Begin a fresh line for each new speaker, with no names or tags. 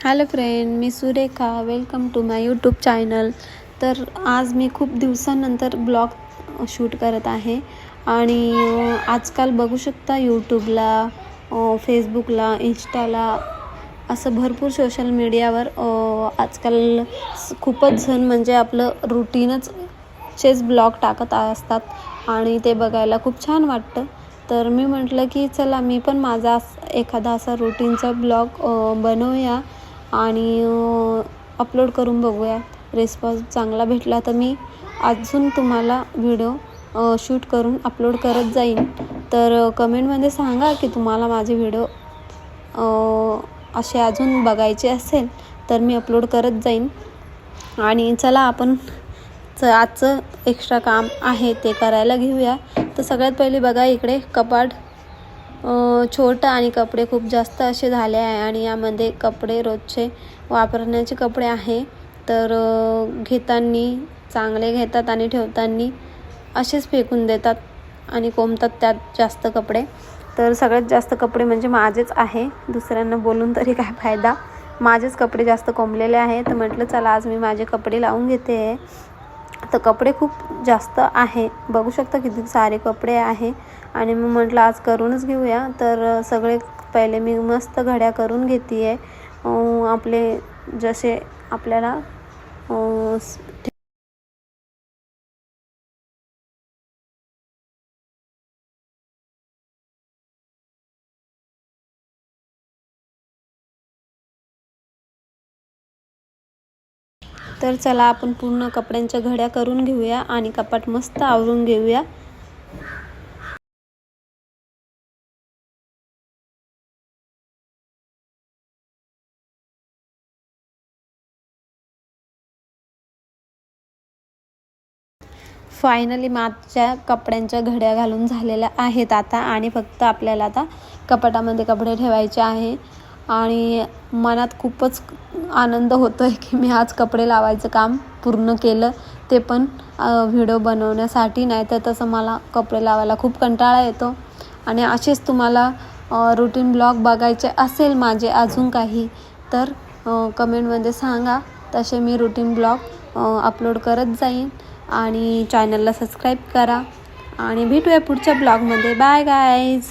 Hello friend, मी Surekha. Welcome to my YouTube channel. तर आज मी खूप दिवसानंतर ब्लॉग शूट करत आहे आणि आजकाल बघू शकता यूट्यूबला, फेसबुकला, इंस्टाला असं भरपूर सोशल मीडियावर आजकाल खूपच जण म्हणजे आपलं रुटीनचेच ब्लॉग टाकत असतात आणि ते बघायला खूप छान वाटतं. तर मी म्हटलं की चला मी पण माझा एखादा असा रूटीनचा ब्लॉग बनवूया आणि अपलोड करून बघूया. रिस्पॉन्स चांगला भेटला तर मी अजून तुम्हाला व्हिडिओ शूट करून अपलोड करत जाईन. तर कमेंटमध्ये सांगा की तुम्हाला माझे व्हिडिओ असे अजून बघायचे असेल तर मी अपलोड करत जाईन. आणि चला आपण आजचं एक्स्ट्रा काम आहे ते करायला घेऊया. तर सगळ्यात पहिले बघा, इकडे कपाट छोटं आणि कपडे खूप जास्त असे झाले आहे आणि यामध्ये कपडे रोजचे वापरण्याचे कपडे आहे. तर घेताना चांगले घेतात आणि ठेवताना असेच फेकून देतात आणि कोंबतात त्यात जास्त कपडे. तर सगळ्यात जास्त कपडे म्हणजे माझेच आहे, दुसऱ्यांना बोलून तरी काय फायदा. माझेच कपडे जास्त कोंबलेले आहे. तर म्हटलं चला आज मी माझे कपडे लावून घेते. तर कपडे खूप जास्त आहे, बघू शकता किती सारे कपडे आहे आणि मी म्हटलं आज करूनच घेऊया. तर सगळे पहिले मी मस्त घड्या करून घेते आहे, आपले जसे आपल्याला तर चला आपण पूर्ण कपड्यांच्या घड्या करून घेऊया आणि कपाट मस्त आवरून घेऊया. फायनली माझ्या कपड्यांच्या घड्या घालून झालेल्या आहेत आता आणि फक्त आपल्याला आता कपाटामध्ये कपडे ठेवायचे आहे. आणि मनात खूपच आनंद होतो आहे की मी आज कपडे लावायचं काम पूर्ण केलं, ते पण व्हिडिओ बनवण्यासाठी. नाही तर तसं मला कपडे लावायला खूप कंटाळा येतो. आणि असेच तुम्हाला रूटीन ब्लॉग बघायचे असेल माझे अजून काही तर कमेंटमध्ये सांगा, तसे मी रूटीन ब्लॉग अपलोड करत जाईन. आणि चॅनलला सबस्क्राईब करा आणि भेटूया पुढच्या ब्लॉगमध्ये. Bye guys.